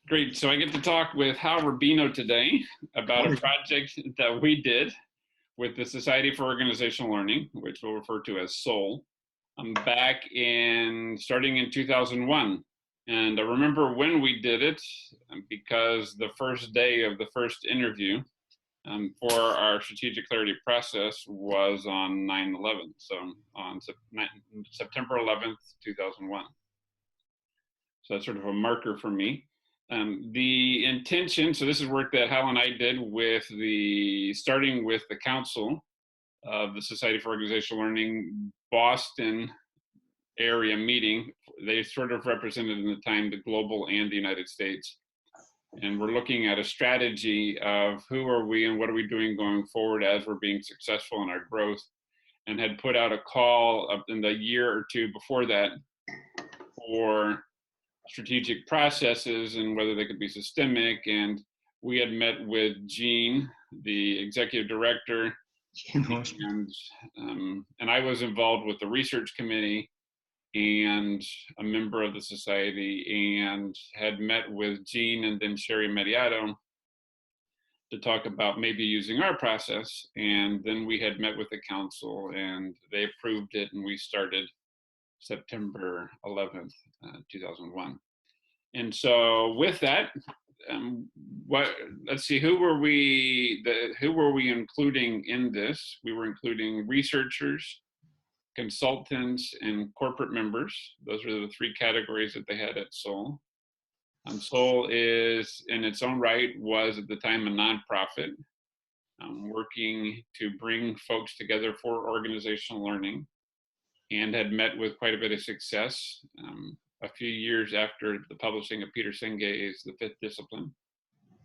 Great. So I get to talk with Hal Rubino today about a project that we did with the Society for Organizational Learning, which we'll refer to as SOL, back starting in 2001. And I remember when we did it because the first day of the first interview for our strategic clarity process was on 9/11. So on September 11th, 2001. So that's sort of a marker for me. The intention, so this is work that Hal and I did starting with the Council of the Society for Organizational Learning Boston area meeting. They sort of represented in the time the global and the United States. And we're looking at a strategy of who are we and what are we doing going forward as we're being successful in our growth, and had put out a call in the year or two before that for strategic processes and whether they could be systemic. And we had met with Gene, the executive director, and I was involved with the research committee and a member of the society, and had met with Gene and then Sherry Mediato to talk about maybe using our process. And then we had met with the council and they approved it, and we started September 11th, 2001. And so with that, let's see, who were we including in this? We were including researchers, consultants, and corporate members. Those are the three categories that they had at SOL. SOL is, in its own right, was at the time a nonprofit working to bring folks together for organizational learning, and had met with quite a bit of success a few years after the publishing of Peter Senge's The Fifth Discipline,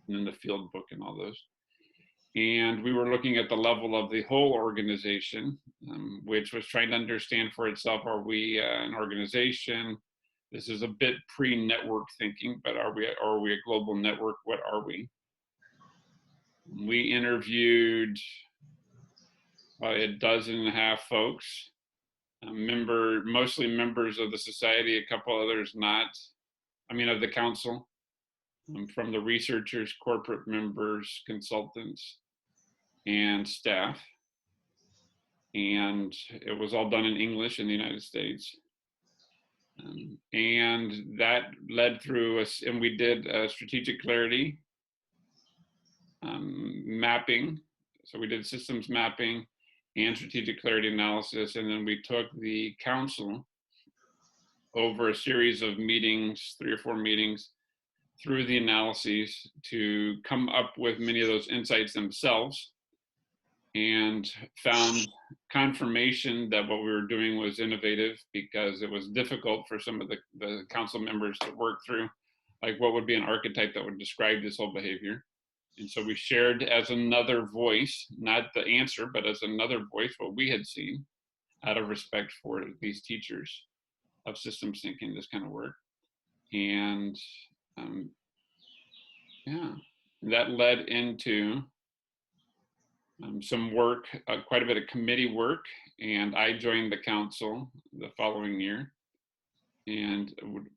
and then the Field Book and all those. And we were looking at the level of the whole organization, which was trying to understand for itself, are we an organization? This is a bit pre-network thinking, but are we a global network? What are we? We interviewed probably 12.5 folks, mostly members of the society, a couple others not, of the council, from the researchers, corporate members, consultants, and staff. And it was all done in English in the United States. And that led through us, and we did strategic clarity mapping. So we did systems mapping and strategic clarity analysis. And then we took the council over a series of meetings, 3 or 4 meetings, through the analyses to come up with many of those insights themselves, and found confirmation that what we were doing was innovative, because it was difficult for some of the council members to work through, like what would be an archetype that would describe this whole behavior. And so we shared as another voice, not the answer, but as another voice, what we had seen, out of respect for these teachers of systems thinking, this kind of work. And that led into some work, quite a bit of committee work, and I joined the council the following year, and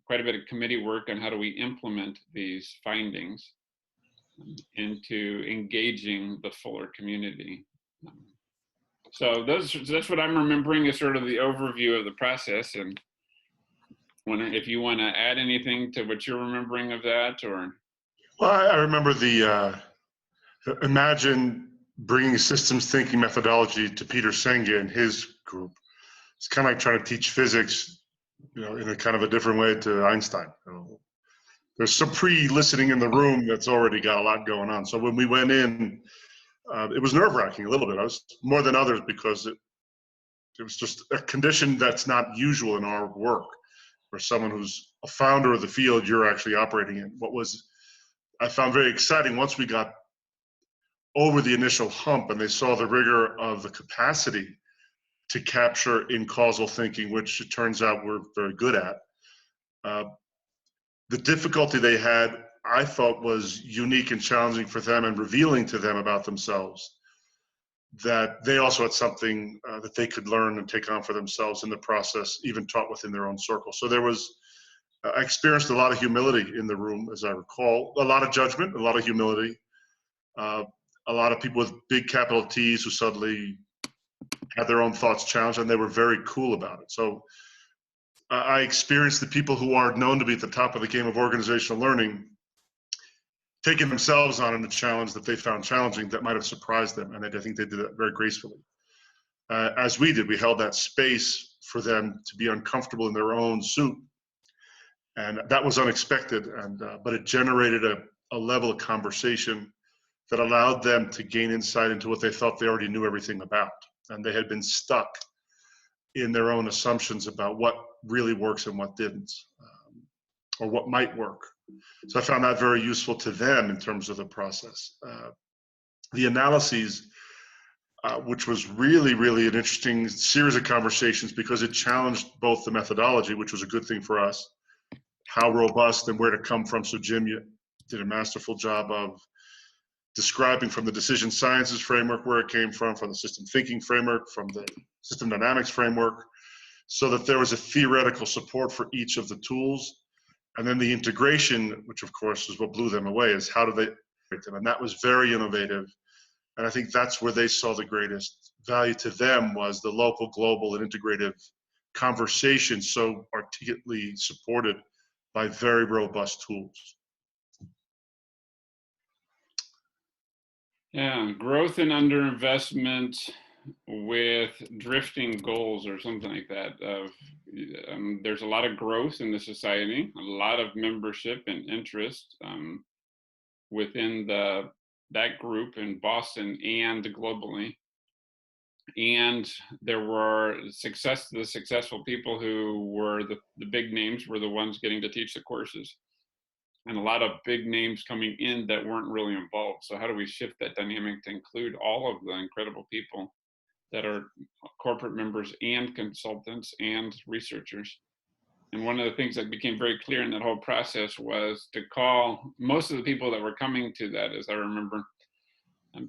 quite a bit of committee work on how do we implement these findings into engaging the fuller community. So that's what I'm remembering as sort of the overview of the process. And if you want to add anything to what you're remembering of that, or. Well, I remember imagine bringing systems thinking methodology to Peter Senge and his group. It's kind of like trying to teach physics, in a kind of a different way to Einstein. There's some pre-listening in the room that's already got a lot going on. So when we went in, it was nerve-wracking a little bit. I was more than others because it was just a condition that's not usual in our work. For someone who's a founder of the field you're actually operating in. I found very exciting once we got over the initial hump and they saw the rigor of the capacity to capture in causal thinking, which it turns out we're very good at. The difficulty they had, I thought, was unique and challenging for them, and revealing to them about themselves that they also had something that they could learn and take on for themselves in the process, even taught within their own circle. So there was I experienced a lot of humility in the room, as I recall, a lot of judgment, a lot of humility, a lot of people with big capital T's who suddenly had their own thoughts challenged, and they were very cool about it. So I experienced the people who are known to be at the top of the game of organizational learning taking themselves on in a challenge that they found challenging that might have surprised them, and I think they did that very gracefully. As we did, we held that space for them to be uncomfortable in their own suit, and that was unexpected. And but it generated a level of conversation that allowed them to gain insight into what they thought they already knew everything about, and they had been stuck in their own assumptions about what really works and what didn't, or what might work. So I found that very useful to them in terms of the process. The analyses, which was really, really an interesting series of conversations because it challenged both the methodology, which was a good thing for us, how robust and where to come from. So Jim, you did a masterful job of describing from the decision sciences framework where it came from the system thinking framework, from the system dynamics framework, so that there was a theoretical support for each of the tools. And then the integration, which of course is what blew them away, is how do they integrate them? And that was very innovative. And I think that's where they saw the greatest value to them, was the local, global, and integrative conversation, so articulately supported by very robust tools. Yeah, growth and underinvestment with drifting goals or something like that. There's a lot of growth in the society, a lot of membership and interest within that group in Boston and globally. And there were the successful people who were the big names were the ones getting to teach the courses. And a lot of big names coming in that weren't really involved. So how do we shift that dynamic to include all of the incredible people that are corporate members and consultants and researchers? And one of the things that became very clear in that whole process was to call most of the people that were coming to that, as I remember,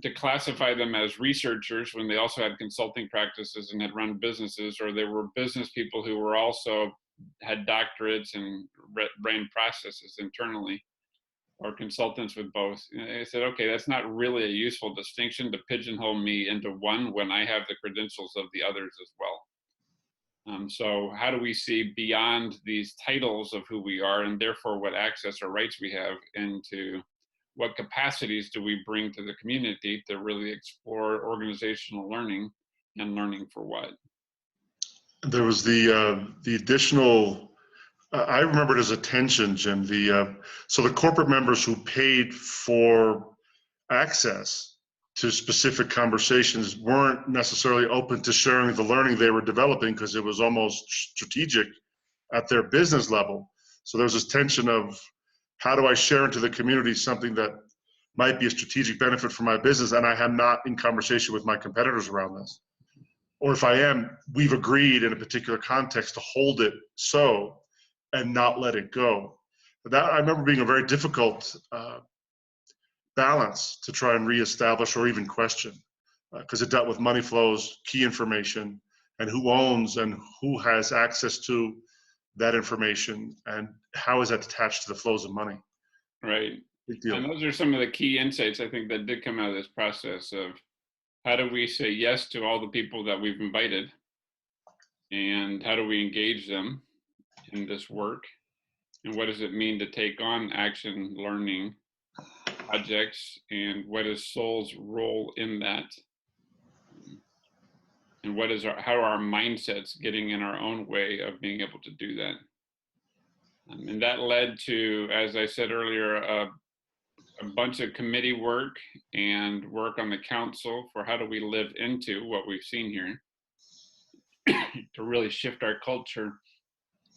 to classify them as researchers when they also had consulting practices and had run businesses, or they were business people who were also had doctorates and ran processes internally, or consultants with both. And I said, okay, that's not really a useful distinction to pigeonhole me into one when I have the credentials of the others as well. So how do we see beyond these titles of who we are, and therefore what access or rights we have, into what capacities do we bring to the community to really explore organizational learning, and learning for what? There was the additional, I remember it as a tension, Jim. So the corporate members who paid for access to specific conversations weren't necessarily open to sharing the learning they were developing, because it was almost strategic at their business level. So there's this tension of, how do I share into the community something that might be a strategic benefit for my business, and I am not in conversation with my competitors around this? Or if I am, we've agreed in a particular context to hold it so and not let it go. But that, I remember, being a very difficult balance to try and reestablish or even question, because it dealt with money flows, key information, and who owns and who has access to that information, and how is that attached to the flows of money. Right. Big deal. And those are some of the key insights, I think, that did come out of this process of, how do we say yes to all the people that we've invited, and how do we engage them in this work, and what does it mean to take on action learning projects, and what is Soul's role in that, and what is how are our mindsets getting in our own way of being able to do that. And that led to, as I said earlier, a bunch of committee work and work on the council for how do we live into what we've seen here to really shift our culture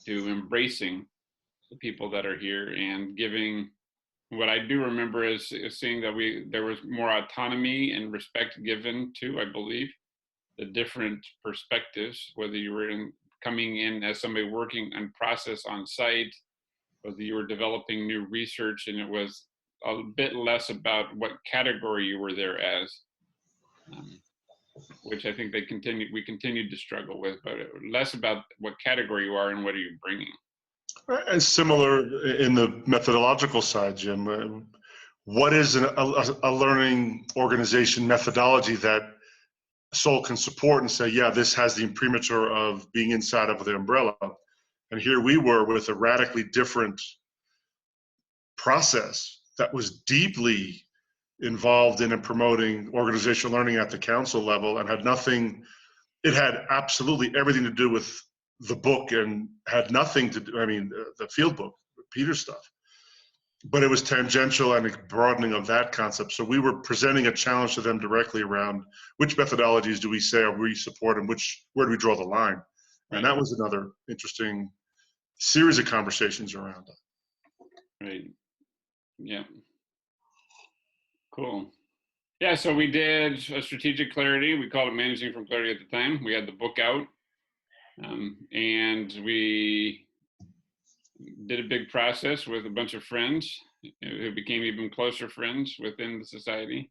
to embracing the people that are here, and giving, what I do remember is seeing that there was more autonomy and respect given to, I believe, the different perspectives, whether you were coming in as somebody working on process on site, whether you were developing new research, and it was a bit less about what category you were there as, which I think we continued to struggle with, but less about what category you are and what are you bringing. And similar in the methodological side, Jim. What is a learning organization methodology that SOL can support and say, yeah, this has the imprimatur of being inside of the umbrella? And here we were with a radically different process that was deeply involved in and promoting organizational learning at the council level, and had nothing, it had absolutely everything to do with the book and had nothing to do, I mean, the field book, Peter's stuff. But it was tangential and a broadening of that concept. So we were presenting a challenge to them directly around which methodologies do we say are we support and where do we draw the line? And that was another interesting series of conversations around that. Right. Yeah. Cool. Yeah, so we did a strategic clarity. We called it Managing from Clarity at the time. We had the book out, and we did a big process with a bunch of friends who became even closer friends within the society,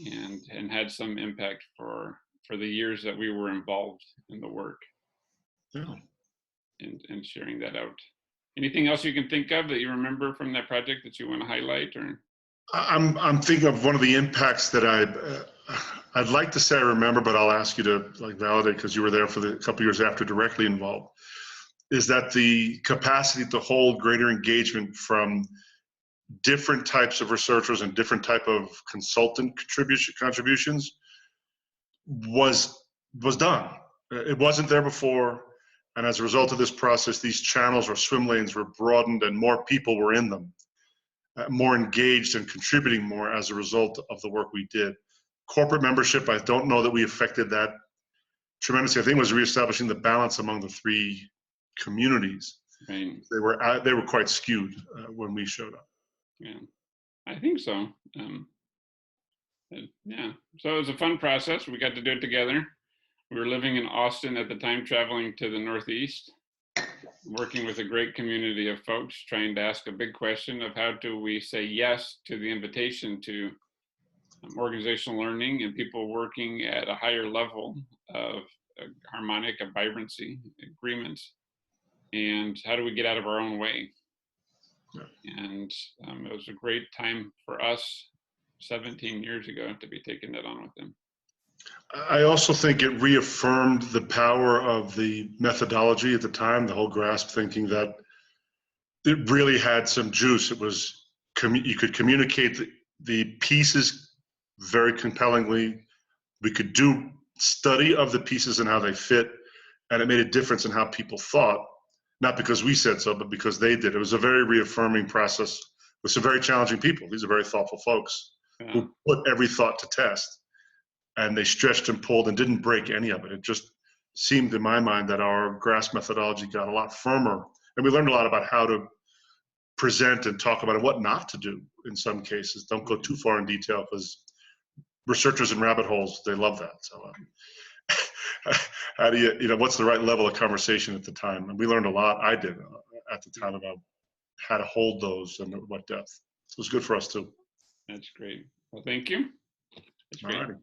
and had some impact for the years that we were involved in the work. Yeah. And sharing that out. Anything else you can think of that you remember from that project that you want to highlight? Or I'm thinking of one of the impacts that I'd like to say I remember, but I'll ask you to validate because you were there for the couple years after directly involved, is that the capacity to hold greater engagement from different types of researchers and different type of consultant contributions was done. It wasn't there before. And as a result of this process, these channels or swim lanes were broadened and more people were in them, more engaged and contributing more as a result of the work we did. Corporate membership, I don't know that we affected that tremendously. I think it was reestablishing the balance among the three communities. right. They were quite skewed when we showed up. Yeah, I think so. Yeah, so it was a fun process. We got to do it together. We were living in Austin at the time, traveling to the Northeast, working with a great community of folks, trying to ask a big question of how do we say yes to the invitation to organizational learning and people working at a higher level of harmonic, of vibrancy, agreements, and how do we get out of our own way? Yeah. And it was a great time for us 17 years ago to be taking that on with them. I also think it reaffirmed the power of the methodology at the time, the whole GRASP thinking, that it really had some juice. It was, you could communicate the pieces very compellingly. We could do study of the pieces and how they fit, and it made a difference in how people thought, not because we said so, but because they did. It was a very reaffirming process with some very challenging people. These are very thoughtful folks who put every thought to test. And they stretched and pulled and didn't break any of it. It just seemed in my mind that our GRASP methodology got a lot firmer. And we learned a lot about how to present and talk about it, what not to do in some cases. Don't go too far in detail because researchers in rabbit holes, they love that. So how do you know, what's the right level of conversation at the time? And we learned a lot, I did at the time, about how to hold those and at what depth. So it was good for us too. That's great. Well, thank you. That's great. All righty.